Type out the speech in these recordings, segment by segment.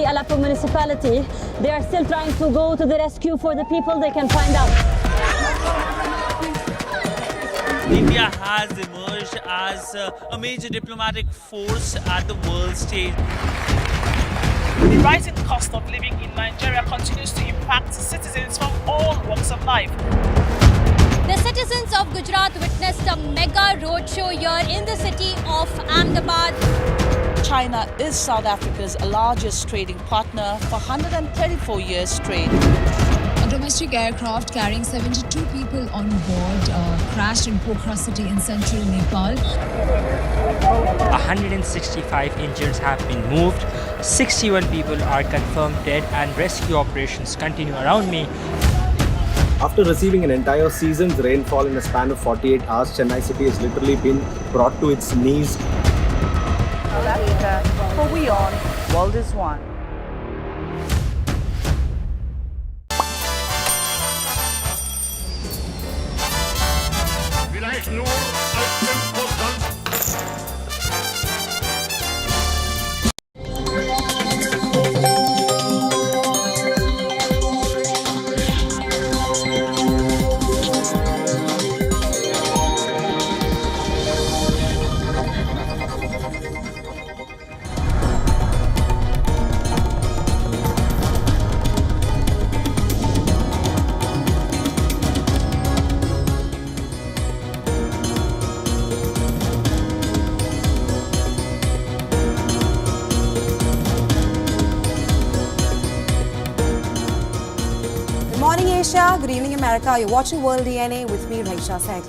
the Aleppo municipality. They are still trying to go to the rescue for the people they can find out. India has emerged as a major diplomatic force at the world stage. The rising cost of living in Nigeria continues to impact citizens from all walks of life. The citizens of Gujarat witnessed a mega roadshow here in the city of Ahmedabad. China is South Africa's largest trading partner for 134 years straight. A domestic aircraft carrying 72 people on board crashed in Pokhara city in central Nepal. 165 injuries have been moved, 61 people are confirmed dead, and rescue operations continue around me. After receiving an entire season's rainfall in a span of 48 hours, Chennai city has literally been brought to its knees. South Africa, for WION, World is One. Good morning, Asia. Good evening, America. You're watching World DNA with me, Raisha Said.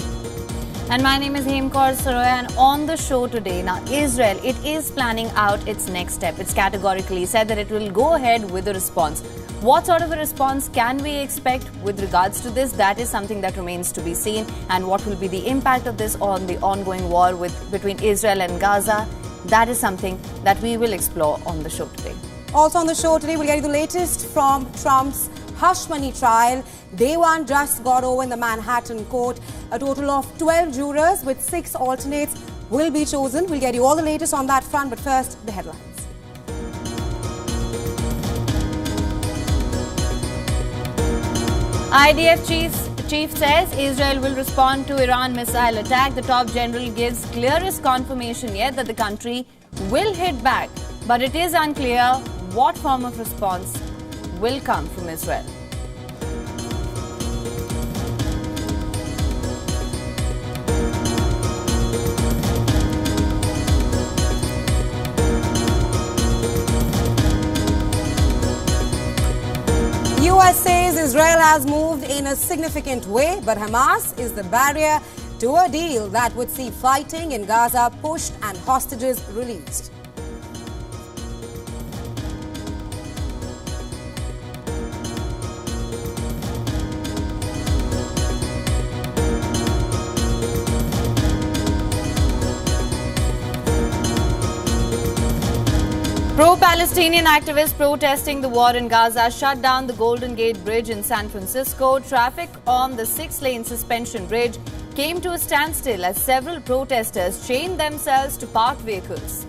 And my name is Hemkaur Saroya, and on the show today, now Israel, it is planning out its next step. It's categorically said that it will go ahead with a response. What sort of a response can we expect with regards to this? That is something that remains to be seen. And what will be the impact of this on the ongoing war between Israel and Gaza? That is something that we will explore on the show today. Also on the show today, we'll get you the latest from Trump's hush money trial. Day one just got over in the Manhattan court. A total of 12 jurors with 6 alternates will be chosen. We'll get you all the latest on that front, but first, the headlines. IDF chief says Israel will respond to Iran missile attack. The top general gives clearest confirmation yet that the country will hit back, but it is unclear what form of response will come from Israel. US says Israel has moved in a significant way, but Hamas is the barrier to a deal that would see fighting in Gaza pushed and hostages released. Pro-Palestinian activists protesting the war in Gaza shut down the Golden Gate Bridge in San Francisco. Traffic on the 6-lane suspension bridge came to a standstill as several protesters chained themselves to parked vehicles.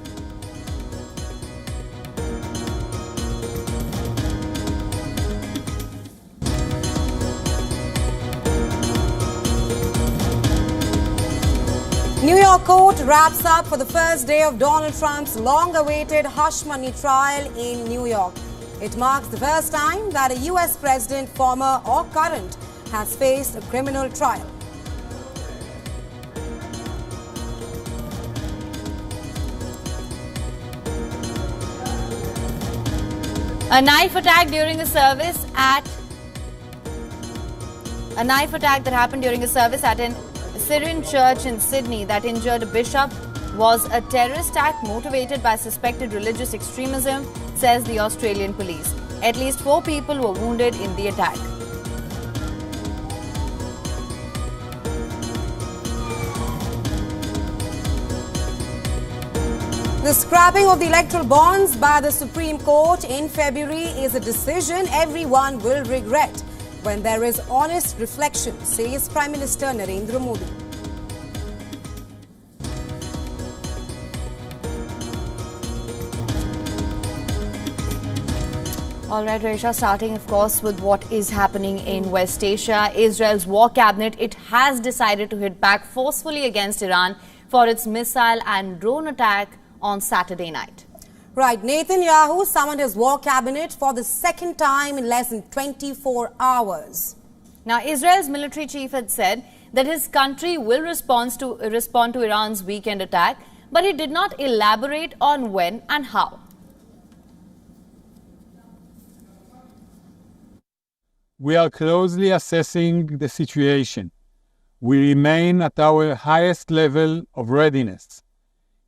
New York court wraps up for the first day of Donald Trump's long-awaited hush money trial in New York. It marks the first time that a US president, former or current, has faced a criminal trial. A knife attack that happened during a service at an Syrian church in Sydney that injured a bishop was a terrorist act motivated by suspected religious extremism, says the Australian police. At least 4 people were wounded in the attack. The scrapping of the electoral bonds by the Supreme Court in February is a decision everyone will regret when there is honest reflection, says Prime Minister Narendra Modi. All right, Resha, starting, of course, with what is happening in West Asia. Israel's war cabinet, it has decided to hit back forcefully against Iran for its missile and drone attack on Saturday night. Right, Netanyahu summoned his war cabinet for the second time in less than 24 hours. Now, Israel's military chief had said that his country will respond to Iran's weekend attack, but he did not elaborate on when and how. We are closely assessing the situation. We remain at our highest level of readiness.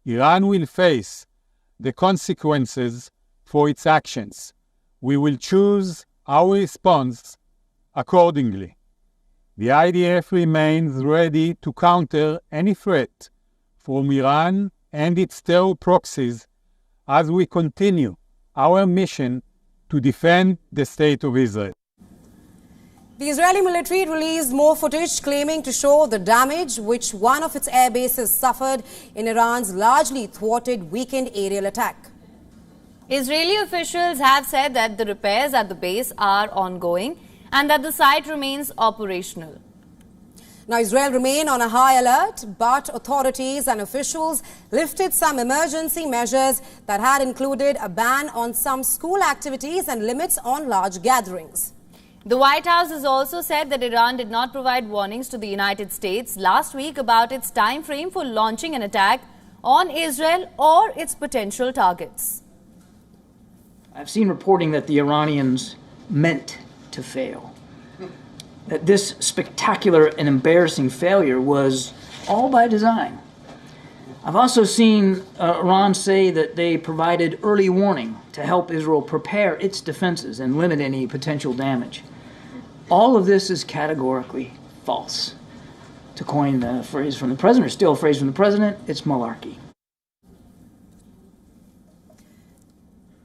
Iran will face the consequences for its actions. We will choose our response accordingly. The IDF remains ready to counter any threat from Iran and its terror proxies as we continue our mission to defend the State of Israel. The Israeli military released more footage claiming to show the damage which one of its air bases suffered in Iran's largely thwarted weekend aerial attack. Israeli officials have said that the repairs at the base are ongoing and that the site remains operational. Now, Israel remained on a high alert, but authorities and officials lifted some emergency measures that had included a ban on some school activities and limits on large gatherings. The White House has also said that Iran did not provide warnings to the United States last week about its time frame for launching an attack on Israel or its potential targets. I've seen reporting that the Iranians meant to fail, that this spectacular and embarrassing failure was all by design. I've also seen Iran say that they provided early warning to help Israel prepare its defenses and limit any potential damage. All of this is categorically false. To coin a phrase from the president, or still a phrase from the president, it's malarkey.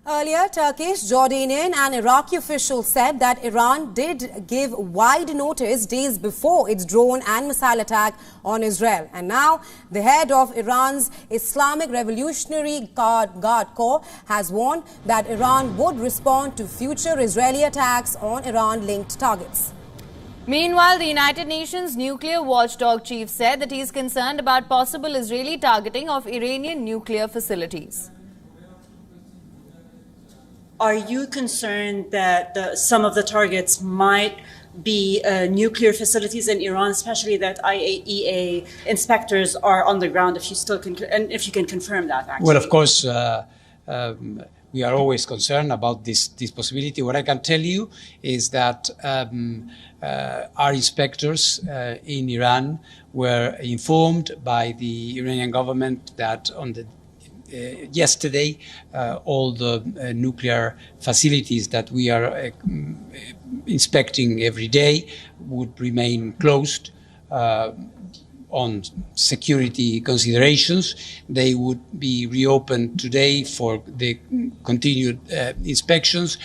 Earlier, Turkish, Jordanian and Iraqi officials said that Iran did give wide notice days before its drone and missile attack on Israel. And now the head of Iran's Islamic Revolutionary Guard Corps has warned that Iran would respond to future Israeli attacks on Iran-linked targets. Meanwhile, the United Nations nuclear watchdog chief said that he is concerned about possible Israeli targeting of Iranian nuclear facilities. Are you concerned that some of the targets might be nuclear facilities in Iran, especially that IAEA inspectors are on the ground? If you still and if you can confirm that, actually. Well, of course, we are always concerned about this possibility. What I can tell you is that our inspectors in Iran were informed by the Iranian government that on the yesterday, all the nuclear facilities that we are inspecting every day would remain closed on security considerations. They would be reopened today for the continued inspections.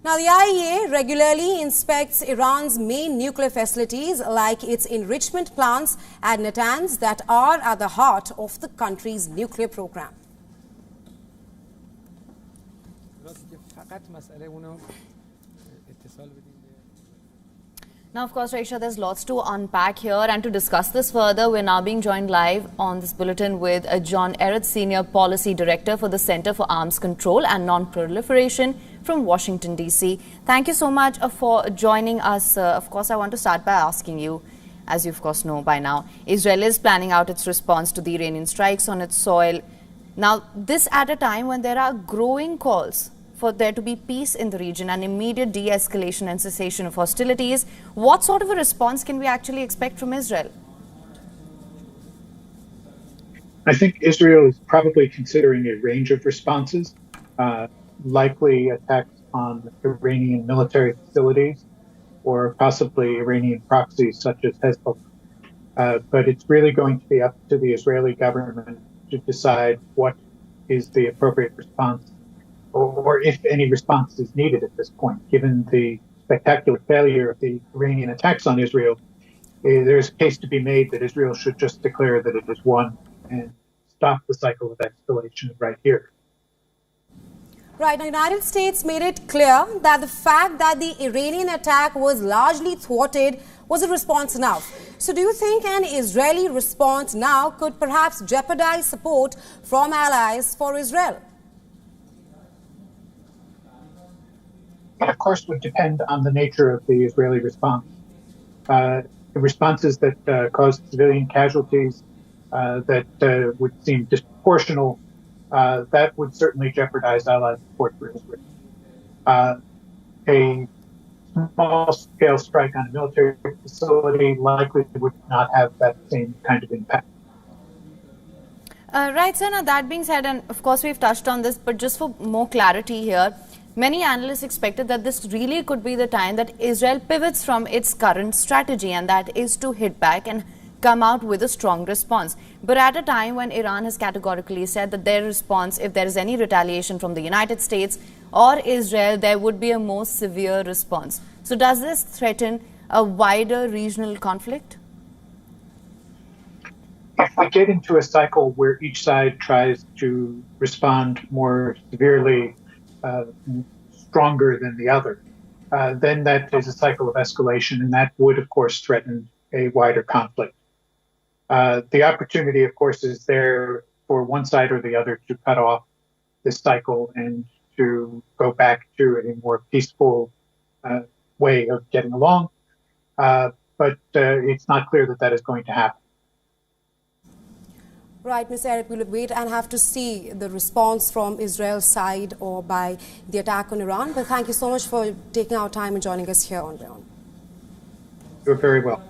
Now, the IAEA regularly inspects Iran's main nuclear facilities like its enrichment plants at Natanz that are at the heart of the country's nuclear program. Now, of course, Raisha, there's lots to unpack here, and to discuss this further, we're now being joined live on this bulletin with John Ehret, Senior Policy Director for the Center for Arms Control and Non-Proliferation from Washington, D.C. Thank you so much for joining us. Of course, I want to start by asking you, as you of course know by now, Israel is planning out its response to the Iranian strikes on its soil. Now, this at a time when there are growing calls for there to be peace in the region and immediate de-escalation and cessation of hostilities. What sort of a response can we actually expect from Israel? I think Israel is probably considering a range of responses, likely attacks on Iranian military facilities or possibly Iranian proxies such as Hezbollah. But it's really going to be up to the Israeli government to decide what is the appropriate response, or if any response is needed at this point. Given the spectacular failure of the Iranian attacks on Israel, there's a case to be made that Israel should just declare that it has won and stop the cycle of escalation right here. Right, the United States made it clear that the fact that the Iranian attack was largely thwarted was a response enough. So do you think an Israeli response now could perhaps jeopardize support from allies for Israel? It, of course, would depend on the nature of the Israeli response. The responses that caused civilian casualties that would seem disproportional, that would certainly jeopardize Allied support for Israel. A small-scale strike on a military facility likely would not have that same kind of impact. Right, sir. Now, that being said, and of course we've touched on this, but just for more clarity here, many analysts expected that this really could be the time that Israel pivots from its current strategy, and that is to hit back and come out with a strong response. But at a time when Iran has categorically said that their response, if there is any retaliation from the United States or Israel, there would be a more severe response. So does this threaten a wider regional conflict? If we get into a cycle where each side tries to respond more severely, stronger than the other, then that is a cycle of escalation, and that would, of course, threaten a wider conflict. The opportunity, of course, is there for one side or the other to cut off this cycle and to go back to a more peaceful way of getting along. But it's not clear that that is going to happen. Right, Ms. Eric, we'll wait and have to see the response from Israel's side or by the attack on Iran. But thank you so much for taking our time and joining us here on WION. You're very welcome.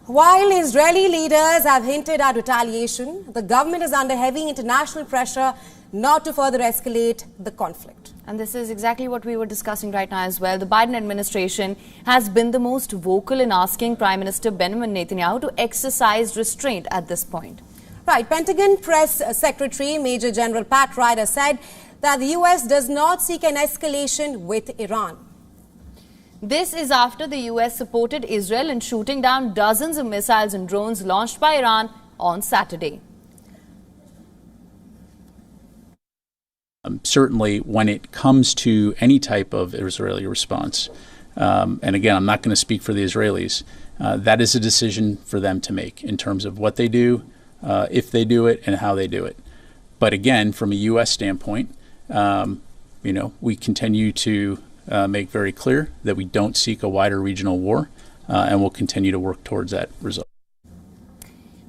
While Israeli leaders have hinted at retaliation, the government is under heavy international pressure not to further escalate the conflict. And this is exactly what we were discussing right now as well. The Biden administration has been the most vocal in asking Prime Minister Benjamin Netanyahu to exercise restraint at this point. Right. Pentagon Press Secretary Major General Pat Ryder said that the U.S. does not seek an escalation with Iran. This is after the U.S. supported Israel in shooting down dozens of missiles and drones launched by Iran on Saturday. Certainly, when it comes to any type of Israeli response, and again, I'm not going to speak for the Israelis, that is a decision for them to make in terms of what they do, if they do it, and how they do it. But again, from a U.S. standpoint, we continue to make very clear that we don't seek a wider regional war, and we'll continue to work towards that result.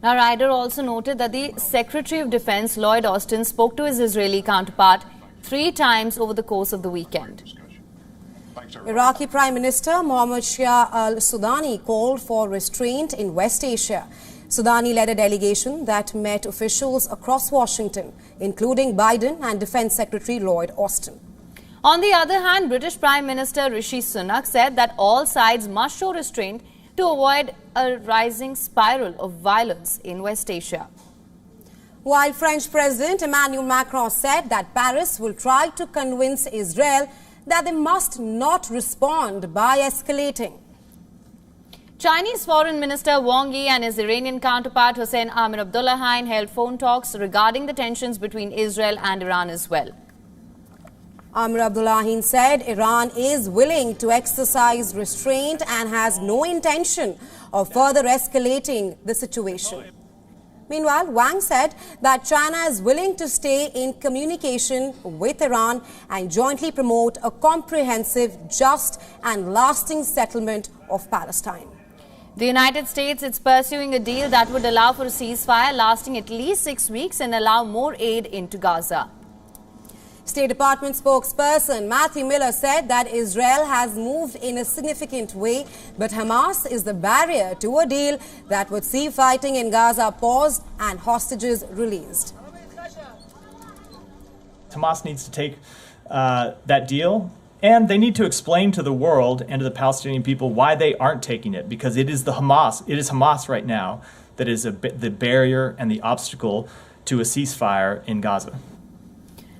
Now, Ryder also noted that the Secretary of Defense, Lloyd Austin, spoke to his Israeli counterpart 3 times over the course of the weekend. Iraqi Prime Minister Mohammed Shia al-Sudani called for restraint in West Asia. Sudani led a delegation that met officials across Washington, including Biden and Defense Secretary Lloyd Austin. On the other hand, British Prime Minister Rishi Sunak said that all sides must show restraint to avoid a rising spiral of violence in West Asia. While French President Emmanuel Macron said that Paris will try to convince Israel that they must not respond by escalating. Chinese Foreign Minister Wang Yi and his Iranian counterpart Hossein Amir Abdullahian held phone talks regarding the tensions between Israel and Iran as well. Amir Abdullahian said Iran is willing to exercise restraint and has no intention of further escalating the situation. Meanwhile, Wang said that China is willing to stay in communication with Iran and jointly promote a comprehensive, just and lasting settlement of Palestine. The United States is pursuing a deal that would allow for a ceasefire lasting at least 6 weeks and allow more aid into Gaza. State Department spokesperson Matthew Miller said that Israel has moved in a significant way, but Hamas is the barrier to a deal that would see fighting in Gaza paused and hostages released. Hamas needs to take that deal, and they need to explain to the world and to the Palestinian people why they aren't taking it, because it is Hamas right now that is the barrier and the obstacle to a ceasefire in Gaza.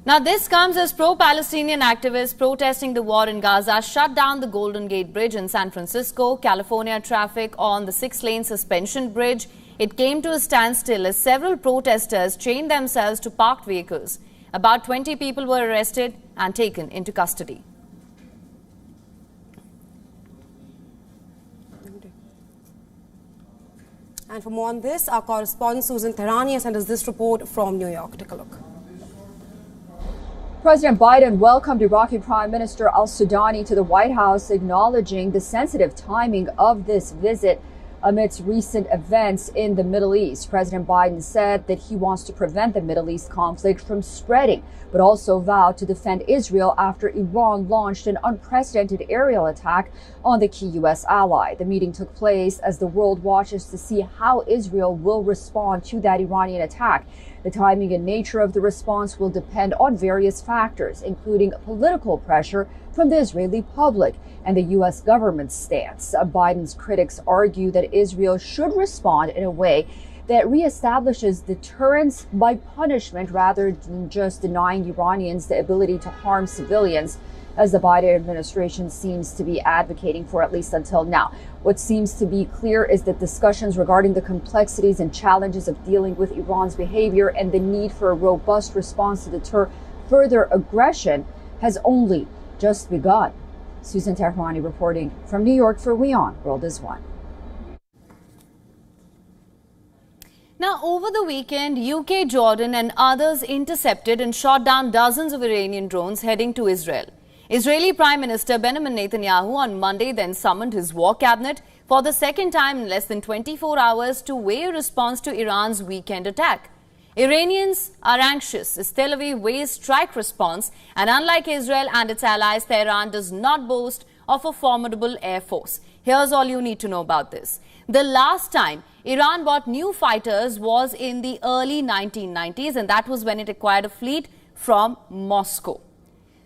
Now, this comes as pro-Palestinian activists protesting the war in Gaza shut down the Golden Gate Bridge in San Francisco. California traffic on the 6-lane suspension bridge. It came to a standstill as several protesters chained themselves to parked vehicles. About 20 people were arrested and taken into custody. And for more on this, our correspondent Susan Tehrani sent us this report from New York. Take a look. President Biden welcomed Iraqi Prime Minister al-Sudani to the White House, acknowledging the sensitive timing of this visit amidst recent events in the Middle East. President Biden said that he wants to prevent the Middle East conflict from spreading, but also vowed to defend Israel after Iran launched an unprecedented aerial attack on the key U.S. ally. The meeting took place as the world watches to see how Israel will respond to that Iranian attack. The timing and nature of the response will depend on various factors, including political pressure from the Israeli public and the U.S. government's stance. Biden's critics argue that Israel should respond in a way that reestablishes deterrence by punishment rather than just denying Iranians the ability to harm civilians, as the Biden administration seems to be advocating for, at least until now. What seems to be clear is that discussions regarding the complexities and challenges of dealing with Iran's behavior and the need for a robust response to deter further aggression has only just begun. Susan Tehrani reporting from New York for WION World is One. Now, over the weekend, UK, Jordan and others intercepted and shot down dozens of Iranian drones heading to Israel. Israeli Prime Minister Benjamin Netanyahu on Monday then summoned his war cabinet for the second time in less than 24 hours to weigh a response to Iran's weekend attack. Iranians are anxious as Tel Aviv weighs strike response, and unlike Israel and its allies, Tehran does not boast of a formidable air force. Here's all you need to know about this. The last time Iran bought new fighters was in the early 1990s, and that was when it acquired a fleet from Moscow.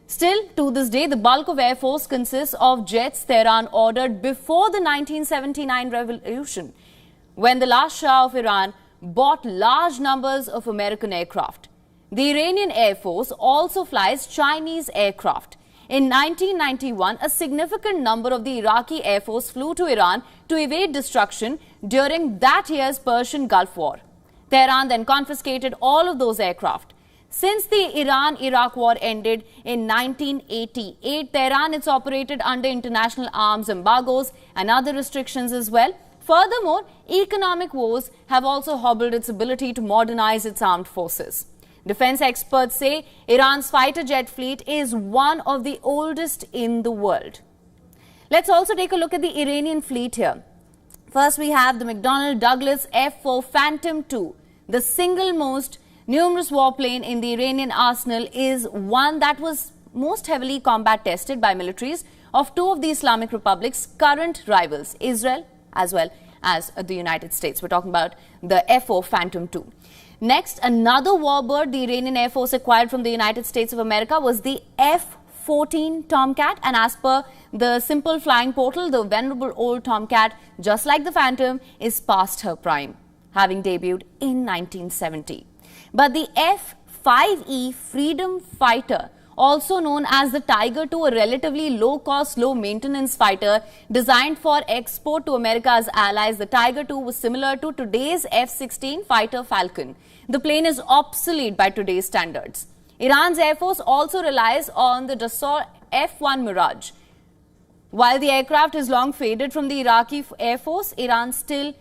Still, to this day, the bulk of Air Force consists of jets Tehran ordered before the 1979 revolution, when the last Shah of Iran bought large numbers of American aircraft. The Iranian Air Force also flies Chinese aircraft. In 1991, a significant number of the Iraqi Air Force flew to Iran to evade destruction during that year's Persian Gulf War. Tehran then confiscated all of those aircraft. Since the Iran-Iraq war ended in 1988, Tehran is operated under international arms embargoes and other restrictions as well. Furthermore, economic woes have also hobbled its ability to modernize its armed forces. Defense experts say Iran's fighter jet fleet is one of the oldest in the world. Let's also take a look at the Iranian fleet here. First, we have the McDonnell Douglas F-4 Phantom II. The single most numerous warplane in the Iranian arsenal is one that was most heavily combat tested by militaries of two of the Islamic Republic's current rivals, Israel as well as the United States. We're talking about the F-4 Phantom II. Next, another warbird the Iranian Air Force acquired from the United States of America was the F-14 Tomcat, and as per the Simple Flying Portal, the venerable old Tomcat, just like the Phantom, is past her prime, having debuted in 1970. But the F-5E Freedom Fighter, also known as the Tiger II, a relatively low-cost, low-maintenance fighter designed for export to America's allies, the Tiger II was similar to today's F-16 fighter Falcon. The plane is obsolete by today's standards. Iran's Air Force also relies on the Dassault F-1 Mirage. While the aircraft is long faded from the Iraqi Air Force, Iran still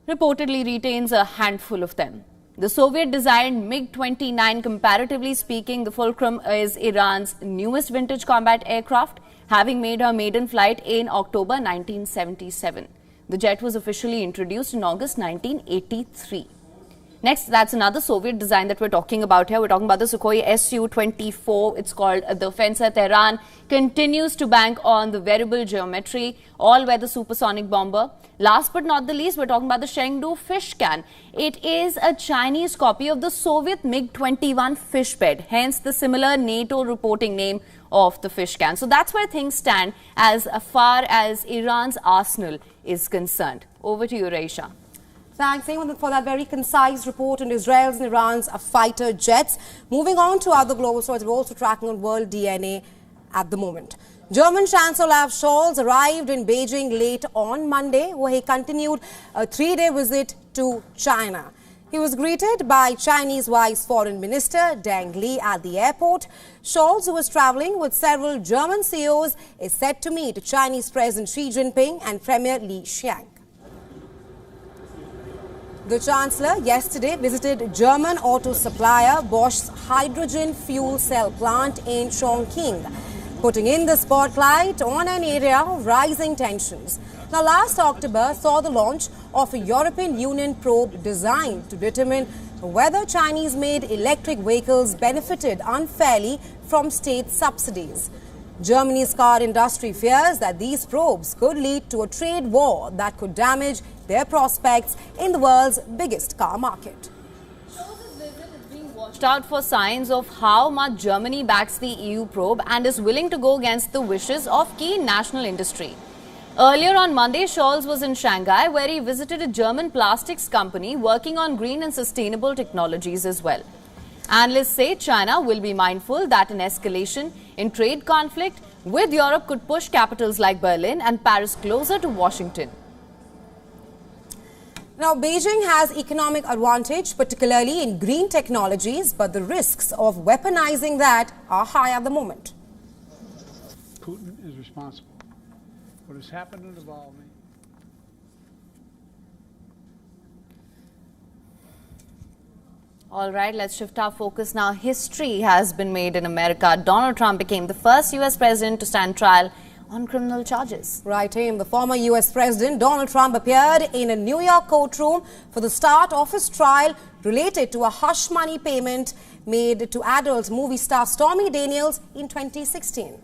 reportedly retains a handful of them. The Soviet-designed MiG-29, comparatively speaking, the Fulcrum is Iran's newest vintage combat aircraft, having made her maiden flight in October 1977. The jet was officially introduced in August 1983. Next, that's another Soviet design that we're talking about here. We're talking about the Sukhoi Su-24. It's called the Fencer. Tehran continues to bank on the variable geometry, all-weather supersonic bomber. Last but not the least, we're talking about the Chengdu fish can. It is a Chinese copy of the Soviet MiG-21 fish bed, hence the similar NATO reporting name of the fish can. So that's where things stand as far as Iran's arsenal is concerned. Over to you, Reisha. Thanks, Eamon, for that very concise report on Israel's and Iran's fighter jets. Moving on to other global stories, we're also tracking on World DNA at the moment. German Chancellor Olaf Scholz arrived in Beijing late on Monday, where he continued a three-day visit to China. He was greeted by Chinese Vice Foreign Minister Deng Li at the airport. Scholz, who was travelling with several German CEOs, is set to meet Chinese President Xi Jinping and Premier Li Qiang. The Chancellor yesterday visited German auto supplier Bosch's hydrogen fuel cell plant in Chongqing, putting in the spotlight on an area of rising tensions. Now, last October saw the launch of a European Union probe designed to determine whether Chinese-made electric vehicles benefited unfairly from state subsidies. Germany's car industry fears that these probes could lead to a trade war that could damage their prospects in the world's biggest car market. Watched out for signs of how much Germany backs the EU probe and is willing to go against the wishes of key national industry. Earlier on Monday, Scholz was in Shanghai, where he visited a German plastics company working on green and sustainable technologies as well. Analysts say China will be mindful that an escalation in trade conflict with Europe could push capitals like Berlin and Paris closer to Washington. Now, Beijing has economic advantage, particularly in green technologies, but the risks of weaponizing that are high at the moment. Putin is responsible. What has happened in Navalny. All right, let's shift our focus now. History has been made in America. Donald Trump became the first U.S. president to stand trial on criminal charges. Right, the former U.S. President Donald Trump appeared in a New York courtroom for the start of his trial related to a hush money payment made to adult movie star Stormy Daniels in 2016.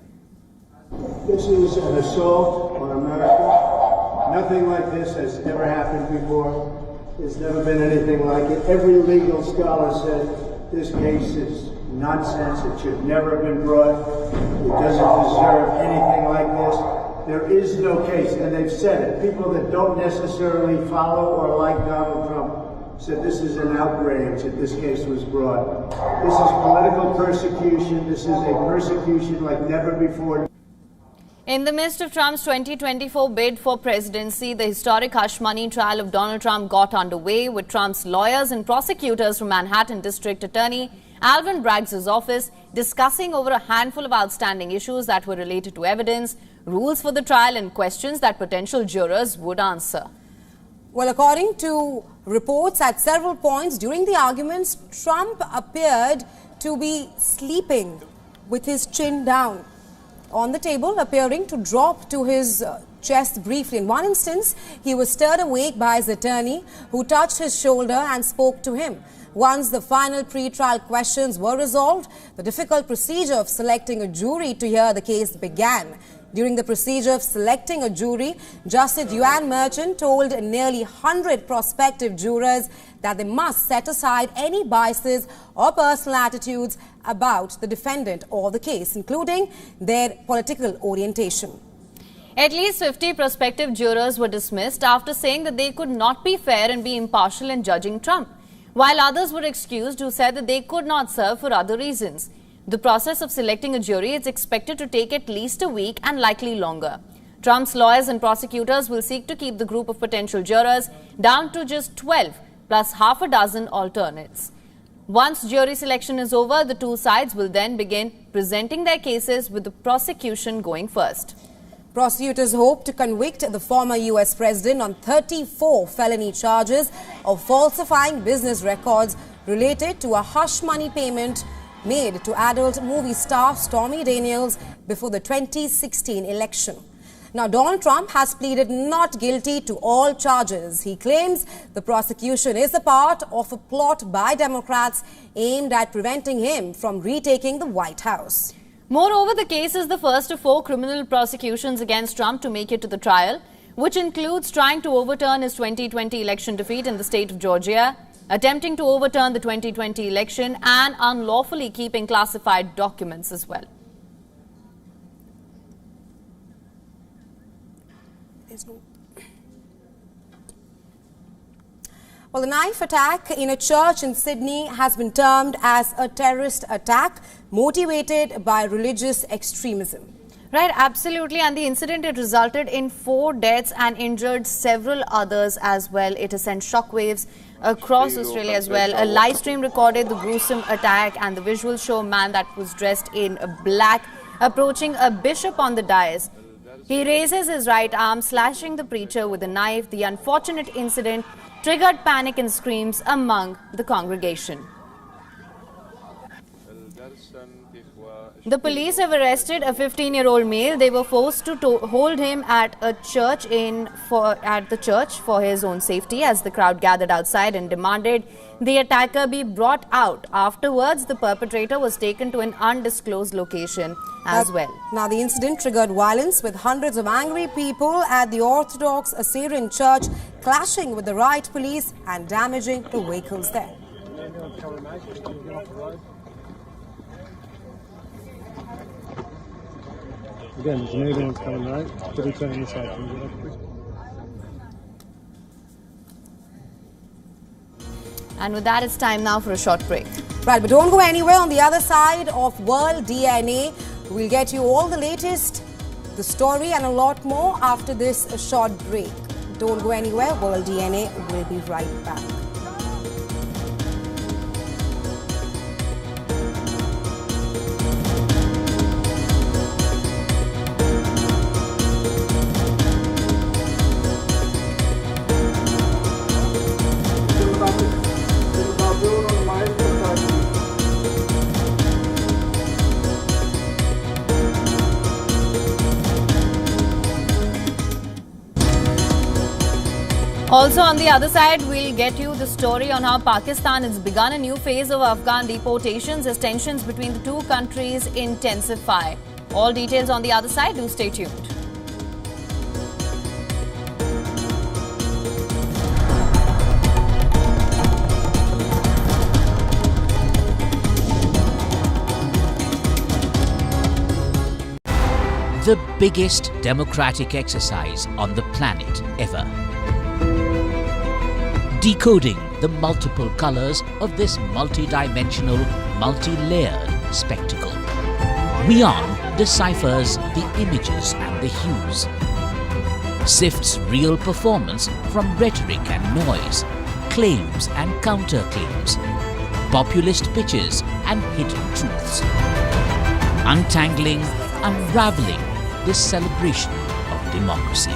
This is an assault on America. Nothing like this has ever happened before. There's never been anything like it. Every legal scholar said this case is nonsense. It should never have been brought. It doesn't deserve anything like this. There is no case, and they've said it. People that don't necessarily follow or like Donald Trump said this is an outrage that this case was brought. This is political persecution. This is a persecution like never before. In the midst of Trump's 2024 bid for presidency, the historic hush money trial of Donald Trump got underway, with Trump's lawyers and prosecutors from Manhattan District Attorney Alvin Bragg's office discussing over a handful of outstanding issues that were related to evidence, rules for the trial, and questions that potential jurors would answer. Well, according to reports, at several points during the arguments, Trump appeared to be sleeping with his chin down on the table, appearing to drop to his chest briefly. In one instance, he was stirred awake by his attorney, who touched his shoulder and spoke to him. Once the final pre-trial questions were resolved, the difficult procedure of selecting a jury to hear the case began. During the procedure of selecting a jury, Justice Yuan Merchant told nearly 100 prospective jurors that they must set aside any biases or personal attitudes about the defendant or the case, including their political orientation. At least 50 prospective jurors were dismissed after saying that they could not be fair and be impartial in judging Trump, while others were excused who said that they could not serve for other reasons. The process of selecting a jury is expected to take at least a week and likely longer. Trump's lawyers and prosecutors will seek to keep the group of potential jurors down to just 12 plus half a dozen alternates. Once jury selection is over, the two sides will then begin presenting their cases, with the prosecution going first. Prosecutors hope to convict the former U.S. president on 34 felony charges of falsifying business records related to a hush money payment made to adult movie star Stormy Daniels before the 2016 election. Now, Donald Trump has pleaded not guilty to all charges. He claims the prosecution is a part of a plot by Democrats aimed at preventing him from retaking the White House. Moreover, the case is the first of 4 criminal prosecutions against Trump to make it to the trial, which includes trying to overturn his 2020 election defeat in the state of Georgia, attempting to overturn the 2020 election, and unlawfully keeping classified documents as well. Well, the knife attack in a church in Sydney has been termed as a terrorist attack motivated by religious extremism. Right, absolutely. And the incident, it resulted in 4 deaths and injured several others as well. It has sent shockwaves across Australia as well. A live stream recorded the gruesome attack, and the visuals show a man that was dressed in black approaching a bishop on the dais. He raises his right arm, slashing the preacher with a knife. The unfortunate incident triggered panic and screams among the congregation. The police have arrested a 15-year-old male. They were forced to hold him at a church for his own safety as the crowd gathered outside and demanded the attacker be brought out. Afterwards, the perpetrator was taken to an undisclosed location as well. Now, the incident triggered violence with hundreds of angry people at the Orthodox Assyrian church clashing with the riot police and damaging the vehicles there. Again, there's an ambulance coming, right? Could be turning this side. And with that, it's time now for a short break. Right, but don't go anywhere. On the other side of World DNA, we'll get you all the latest, the story and a lot more after this short break. Don't go anywhere. World DNA will be right back. Also on the other side, we'll get you the story on how Pakistan has begun a new phase of Afghan deportations as tensions between the two countries intensify. All details on the other side. Do stay tuned. The biggest democratic exercise on the planet ever. Decoding the multiple colors of this multi-dimensional, multi-layered spectacle. WION deciphers the images and the hues. Sifts real performance from rhetoric and noise, claims and counterclaims, populist pitches and hidden truths. Untangling, unraveling this celebration of democracy.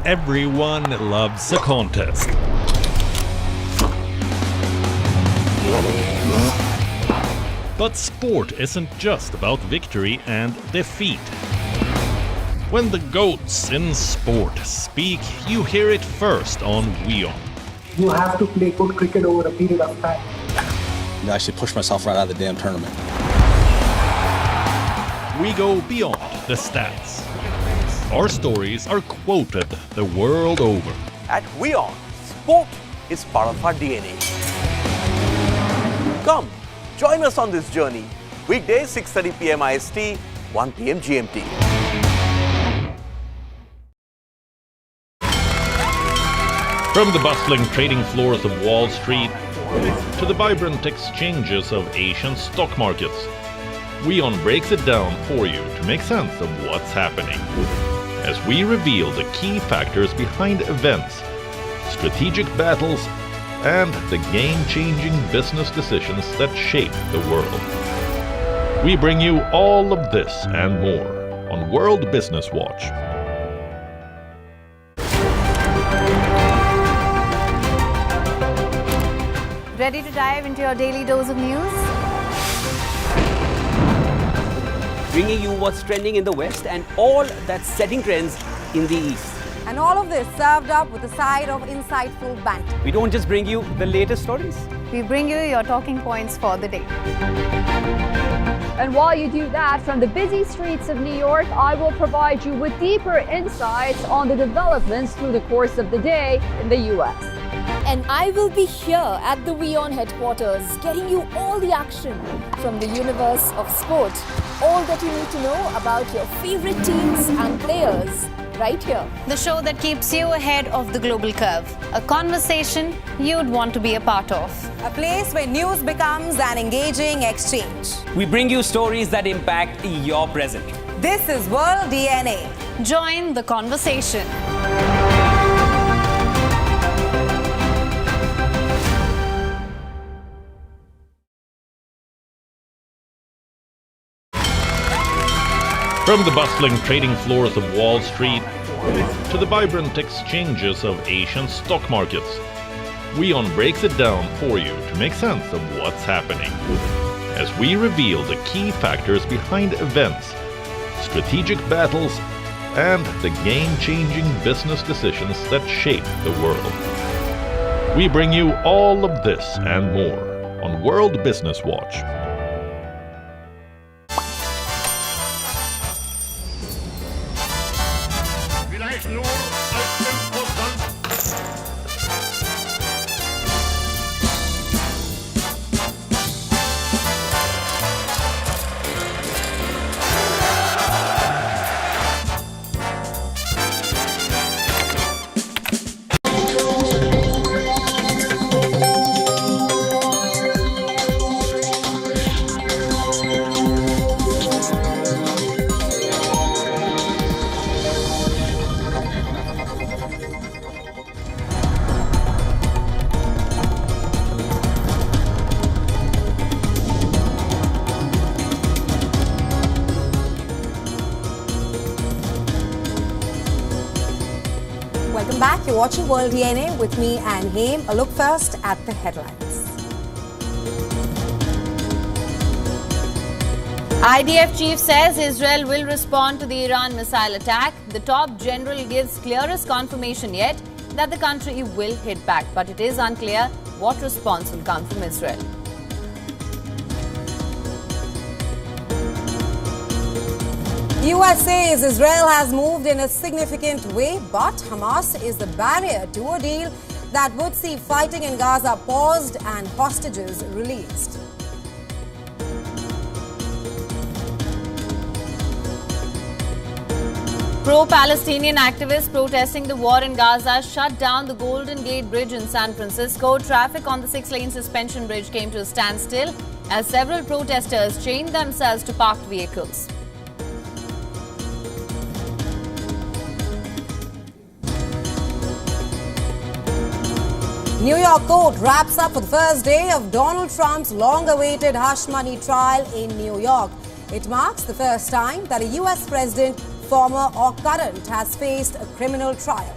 Everyone loves a contest. But sport isn't just about victory and defeat. When the GOATs in sport speak, you hear it first on WION. You have to play good cricket over a period of time. I actually pushed myself right out of the damn tournament. We go beyond the stats. Our stories are quoted the world over. At WION, sport is part of our DNA. Come, join us on this journey. Weekdays 6:30 p.m. IST, 1 p.m. GMT. From the bustling trading floors of Wall Street to the vibrant exchanges of Asian stock markets, WION breaks it down for you to make sense of what's happening. As we reveal the key factors behind events, strategic battles, and the game-changing business decisions that shape the world. We bring you all of this and more on World Business Watch. Ready to dive into your daily dose of news? Bringing you what's trending in the West and all that's setting trends in the East. And all of this served up with a side of insightful banter. We don't just bring you the latest stories. We bring you your talking points for the day. And while you do that, from the busy streets of New York, I will provide you with deeper insights on the developments through the course of the day in the U.S. And I will be here at the WION headquarters, getting you all the action from the universe of sport. All that you need to know about your favorite teams and players. right here. The show that keeps you ahead of the global curve. A conversation you'd want to be a part of. A place where news becomes an engaging exchange. We bring you stories that impact your present. This is World DNA. Join the conversation. From the bustling trading floors of Wall Street to the vibrant exchanges of Asian stock markets, WION breaks it down for you to make sense of what's happening. As we reveal the key factors behind events, strategic battles, and the game-changing business decisions that shape the world. We bring you all of this and more on World Business Watch. Welcome back. You're watching World DNA with me and Haim. A look first at the headlines. IDF chief says Israel will respond to the Iran missile attack. The top general gives clearest confirmation yet that the country will hit back, but it is unclear what response will come from Israel. US says Israel has moved in a significant way, but Hamas is the barrier to a deal that would see fighting in Gaza paused and hostages released. Pro-Palestinian activists protesting the war in Gaza shut down the Golden Gate Bridge in San Francisco. Traffic on the 6-lane suspension bridge came to a standstill as several protesters chained themselves to parked vehicles. New York court wraps up for the first day of Donald Trump's long-awaited hush money trial in New York. It marks the first time that a US president, former or current, has faced a criminal trial.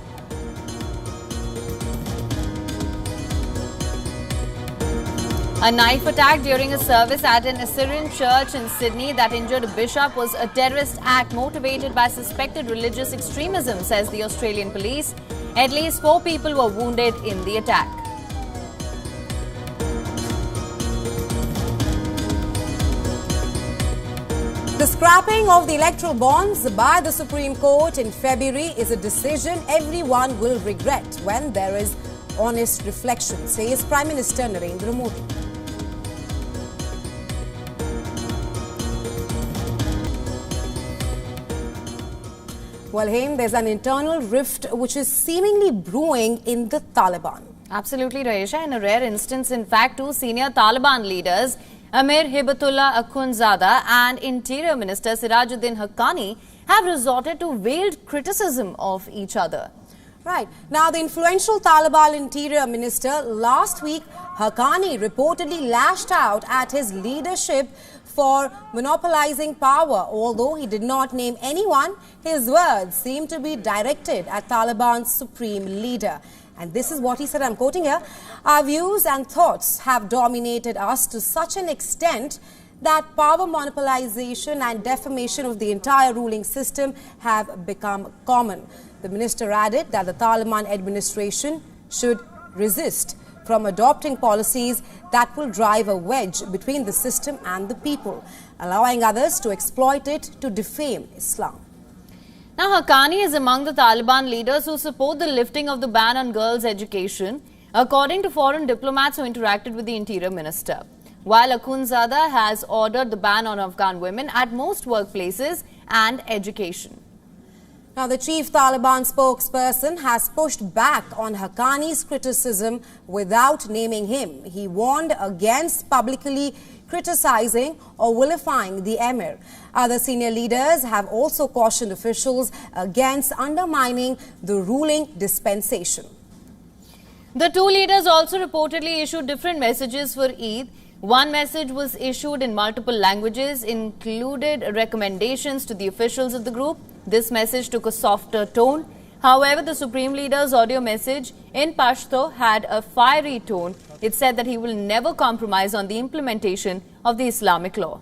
A knife attack during a service at an Assyrian church in Sydney that injured a bishop was a terrorist act motivated by suspected religious extremism, says the Australian police. At least 4 people were wounded in the attack. The scrapping of the electoral bonds by the Supreme Court in February is a decision everyone will regret when there is honest reflection, says Prime Minister Narendra Modi. Well, Haim, there's an internal rift which is seemingly brewing in the Taliban. Absolutely, Raisha. In a rare instance, in fact, 2 senior Taliban leaders, Amir Hibatullah Akhundzada and Interior Minister Sirajuddin Haqqani, have resorted to veiled criticism of each other. Right. Now, the influential Taliban Interior Minister last week, Haqqani, reportedly lashed out at his leadership for monopolizing power. Although he did not name anyone, his words seem to be directed at Taliban's supreme leader. And this is what he said, I'm quoting here, "Our views and thoughts have dominated us to such an extent that power monopolization and defamation of the entire ruling system have become common." The minister added that the Taliban administration should resist from adopting policies that will drive a wedge between the system and the people, allowing others to exploit it to defame Islam. Now, Haqqani is among the Taliban leaders who support the lifting of the ban on girls' education, according to foreign diplomats who interacted with the Interior Minister. While Akhundzada has ordered the ban on Afghan women at most workplaces and education. Now, the chief Taliban spokesperson has pushed back on Haqqani's criticism without naming him. He warned against publicly criticizing or vilifying the emir. Other senior leaders have also cautioned officials against undermining the ruling dispensation. The two leaders also reportedly issued different messages for Eid. One message was issued in multiple languages, included recommendations to the officials of the group. This message took a softer tone. However, the Supreme Leader's audio message in Pashto had a fiery tone. It said that he will never compromise on the implementation of the Islamic law.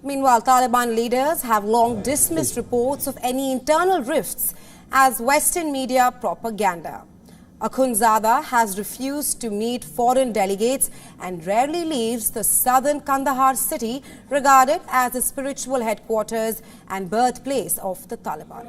Meanwhile, Taliban leaders have long dismissed reports of any internal rifts as Western media propaganda. Akhundzada has refused to meet foreign delegates and rarely leaves the southern Kandahar city, regarded as the spiritual headquarters and birthplace of the Taliban.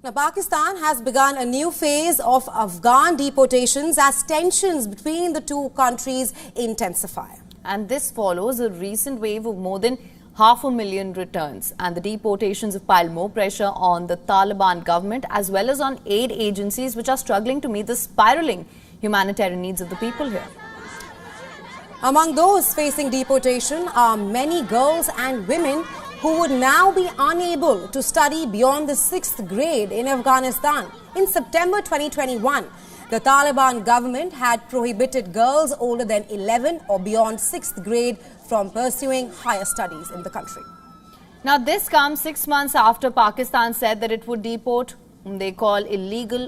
Now, Pakistan has begun a new phase of Afghan deportations as tensions between the two countries intensify. And this follows a recent wave of more than 500,000 returns. And the deportations have piled more pressure on the Taliban government as well as on aid agencies which are struggling to meet the spiraling humanitarian needs of the people here. Among those facing deportation are many girls and women who would now be unable to study beyond the 6th grade in Afghanistan. In September 2021, the Taliban government had prohibited girls older than 11 or beyond 6th grade from pursuing higher studies in the country. Now, this comes 6 months after Pakistan said that it would deport whom they call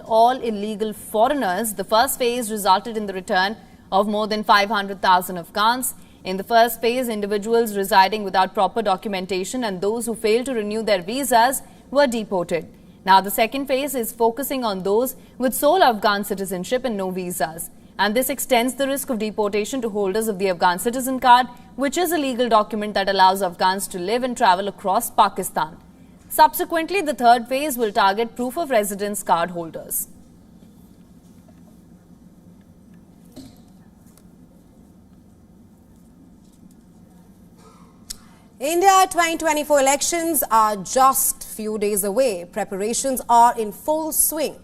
all illegal foreigners. The first phase resulted in the return of more than 500,000 Afghans. In the first phase, individuals residing without proper documentation and those who failed to renew their visas were deported. Now, the second phase is focusing on those with sole Afghan citizenship and no visas. And this extends the risk of deportation to holders of the Afghan citizen card, which is a legal document that allows Afghans to live and travel across Pakistan. Subsequently, the third phase will target proof of residence card holders. India 2024 elections are just few days away. Preparations are in full swing.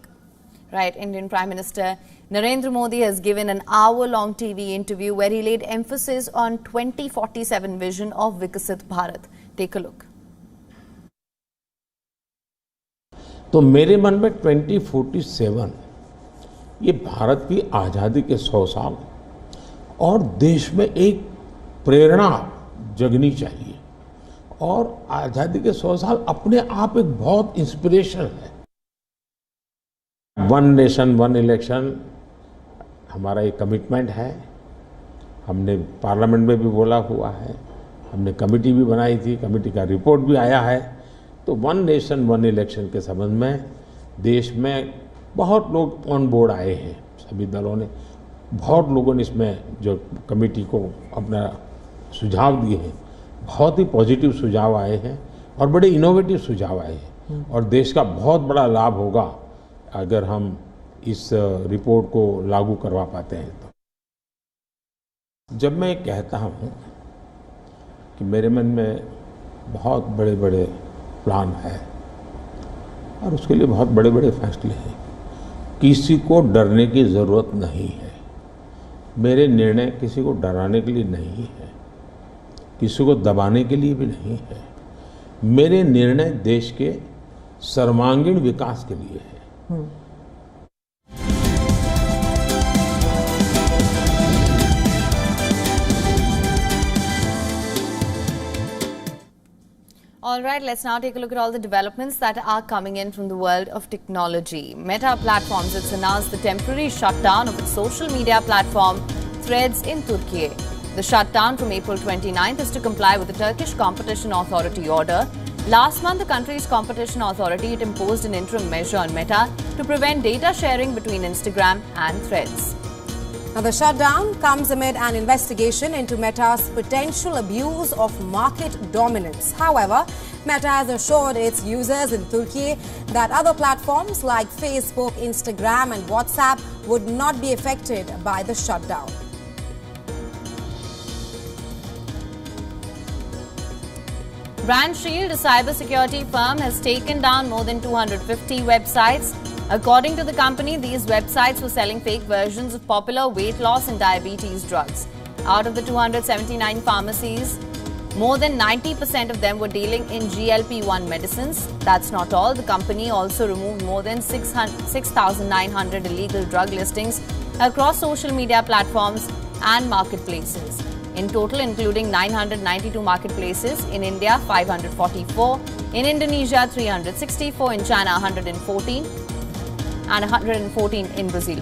Right. Indian Prime Minister Narendra Modi has given an hour-long TV interview where he laid emphasis on 2047 vision of Vikasit Bharat. Take a look. तो मेरे मन में 2047 ये भारत की आज़ादी के 100 साल और देश में एक प्रेरणा जगनी चाहिए और आज़ादी के 100 साल अपने आप एक बहुत इंस्पिरेशन है। वन नेशन वन इलेक्शन हमारा एक कमिटमेंट है। हमने पार्लियामेंट में भी बोला हुआ है, हमने कमेटी भी बनाई थी, कमेटी का रिपोर्ट भी आया है। तो वन नेशन वन इलेक्शन के संबंध में देश में बहुत लोग ऑन बोर्ड आए हैं, सभी दलों ने, बहुत लोगों ने इसमें जो कमेटी को अपना सुझाव दिए हैं, बहुत ही पॉजिटिव सुझाव आए हैं और बड़े इनोवेटिव सुझाव आए हैं और देश का बहुत बड़ा लाभ होगा अगर हम इस रिपोर्ट को लागू करवा पाते हैं। तो जब मैं कहता हूँ कि मेरे मन में बहुत बड़े बड़े प्लान है और उसके लिए बहुत बड़े बड़े फैसले हैं, किसी को डरने की ज़रूरत नहीं है। मेरे निर्णय किसी को डराने के लिए नहीं है, किसी को दबाने के लिए भी नहीं है। मेरे निर्णय देश के सर्वांगीण विकास के लिए है। All right, let's now take a look at all the developments that are coming in from the world of technology. Meta Platforms has announced the temporary shutdown of its social media platform Threads in Turkey. The shutdown from April 29th is to comply with the Turkish Competition Authority order. Last month, the country's competition authority had imposed an interim measure on Meta to prevent data sharing between Instagram and Threads. Now, the shutdown comes amid an investigation into Meta's potential abuse of market dominance. However, Meta has assured its users in Turkey that other platforms like Facebook, Instagram and WhatsApp would not be affected by the shutdown. Brand Shield, a cybersecurity firm, has taken down more than 250 websites. According to the company, these websites were selling fake versions of popular weight loss and diabetes drugs. Out of the 279 pharmacies, more than 90% of them were dealing in GLP-1 medicines. That's not all. The company also removed more than 6,900 illegal drug listings across social media platforms and marketplaces. In total, including 992 marketplaces, in India 544, in Indonesia 364, in China 114, and 114 in Brazil.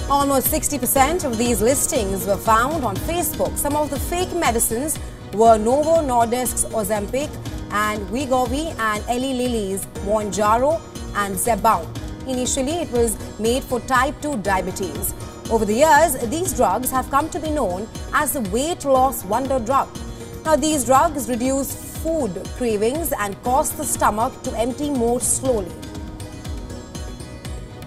Almost 60% of these listings were found on Facebook. Some of the fake medicines were Novo Nordisk's Ozempic and Wegovy and Eli Lilly's Mounjaro and Zepbound. Initially, it was made for type 2 diabetes. Over the years, these drugs have come to be known as the weight loss wonder drug. Now, these drugs reduce food cravings and cause the stomach to empty more slowly.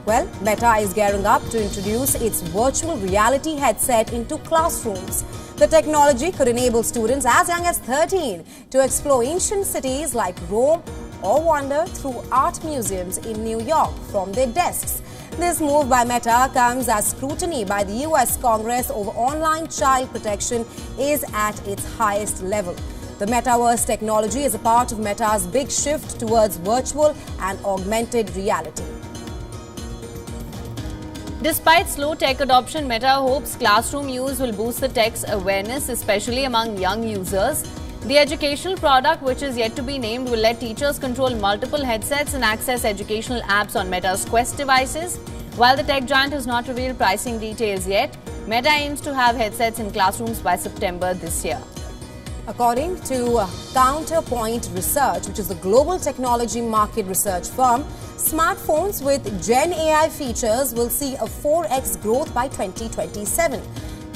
Well, Meta is gearing up to introduce its virtual reality headset into classrooms. The technology could enable students as young as 13 to explore ancient cities like Rome or wander through art museums in New York from their desks. This move by Meta comes as scrutiny by the US Congress over online child protection is at its highest level. The Metaverse technology is a part of Meta's big shift towards virtual and augmented reality. Despite slow tech adoption, Meta hopes classroom use will boost the tech's awareness, especially among young users. The educational product, which is yet to be named, will let teachers control multiple headsets and access educational apps on Meta's Quest devices. While the tech giant has not revealed pricing details yet, Meta aims to have headsets in classrooms by September this year. According to Counterpoint Research, which is a global technology market research firm, smartphones with Gen AI features will see a 4x growth by 2027.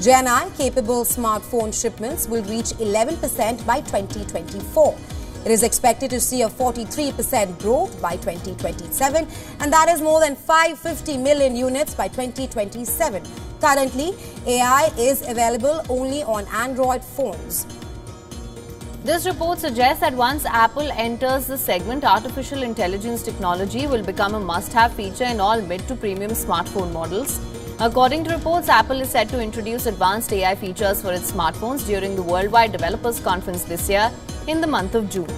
Gen AI-capable smartphone shipments will reach 11% by 2024. It is expected to see a 43% growth by 2027, and that is more than 550 million units by 2027. Currently, AI is available only on Android phones. This report suggests that once Apple enters the segment, artificial intelligence technology will become a must-have feature in all mid to premium smartphone models. According to reports, Apple is set to introduce advanced AI features for its smartphones during the Worldwide Developers Conference this year in the month of June.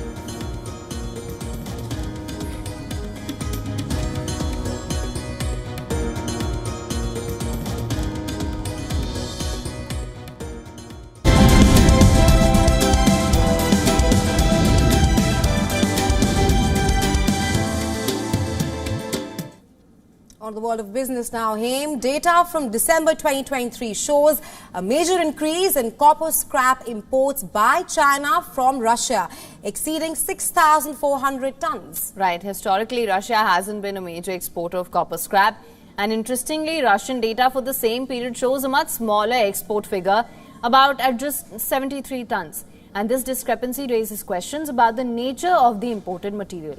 On the world of business now, Haim, data from December 2023 shows a major increase in copper scrap imports by China from Russia, exceeding 6,400 tons. Right. Historically, Russia hasn't been a major exporter of copper scrap. And interestingly, Russian data for the same period shows a much smaller export figure, about at just 73 tons. And this discrepancy raises questions about the nature of the imported material.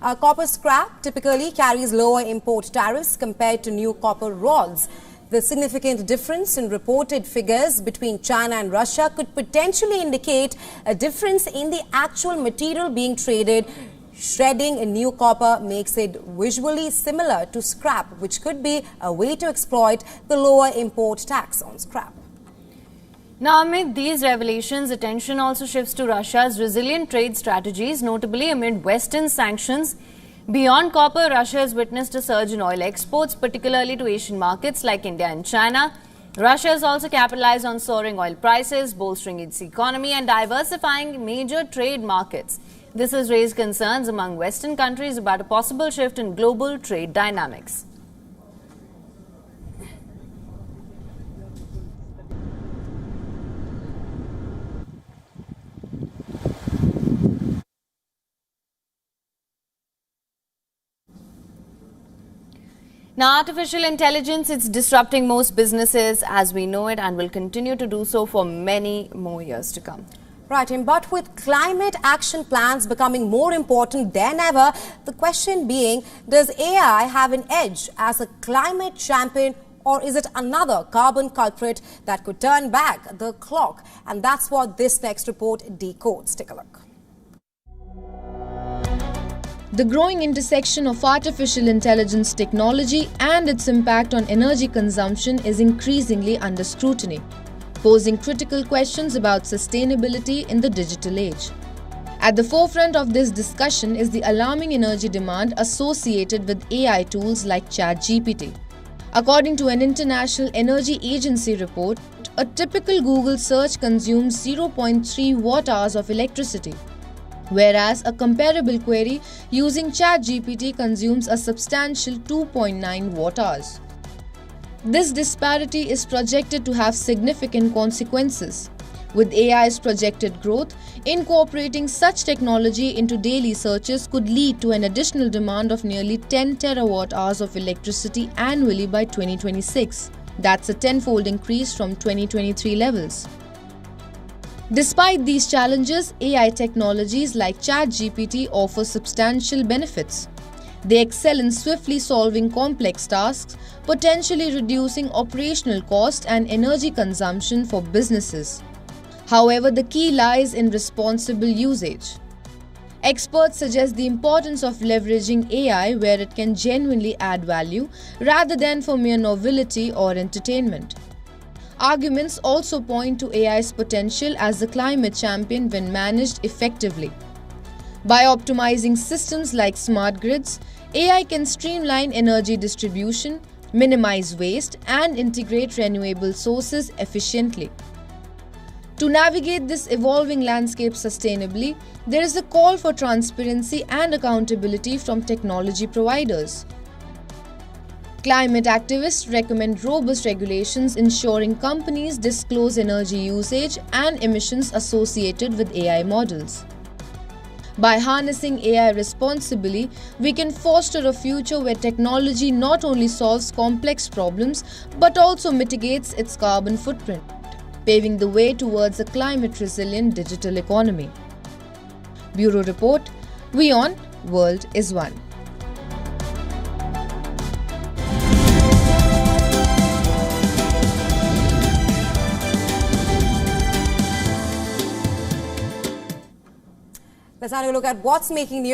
Copper scrap typically carries lower import tariffs compared to new copper rods. The significant difference in reported figures between China and Russia could potentially indicate a difference in the actual material being traded. Shredding a new copper makes it visually similar to scrap, which could be a way to exploit the lower import tax on scrap. Now, amid these revelations, attention also shifts to Russia's resilient trade strategies, notably amid Western sanctions. Beyond copper, Russia has witnessed a surge in oil exports, particularly to Asian markets like India and China. Russia has also capitalized on soaring oil prices, bolstering its economy and diversifying major trade markets. This has raised concerns among Western countries about a possible shift in global trade dynamics. Now, artificial intelligence is disrupting most businesses as we know it and will continue to do so for many more years to come. Right, but with climate action plans becoming more important than ever, the question being, does AI have an edge as a climate champion, or is it another carbon culprit that could turn back the clock? And that's what this next report decodes. Take a look. The growing intersection of artificial intelligence technology and its impact on energy consumption is increasingly under scrutiny, posing critical questions about sustainability in the digital age. At the forefront of this discussion is the alarming energy demand associated with AI tools like ChatGPT. According to an International Energy Agency report, a typical Google search consumes 0.3 watt-hours of electricity, whereas a comparable query using ChatGPT consumes a substantial 2.9 watt-hours. This disparity is projected to have significant consequences. With AI's projected growth, incorporating such technology into daily searches could lead to an additional demand of nearly 10 terawatt-hours of electricity annually by 2026. That's a tenfold increase from 2023 levels. Despite these challenges, AI technologies like ChatGPT offer substantial benefits. They excel in swiftly solving complex tasks, potentially reducing operational cost and energy consumption for businesses. However, the key lies in responsible usage. Experts suggest the importance of leveraging AI where it can genuinely add value rather than for mere novelty or entertainment. Arguments also point to AI's potential as a climate champion when managed effectively. By optimizing systems like smart grids, AI can streamline energy distribution, minimize waste, and integrate renewable sources efficiently. To navigate this evolving landscape sustainably, there is a call for transparency and accountability from technology providers. Climate activists recommend robust regulations ensuring companies disclose energy usage and emissions associated with AI models. By harnessing AI responsibly, we can foster a future where technology not only solves complex problems but also mitigates its carbon footprint, paving the way towards a climate-resilient digital economy. Bureau Report, WION World is One. Let's now look at what's making news.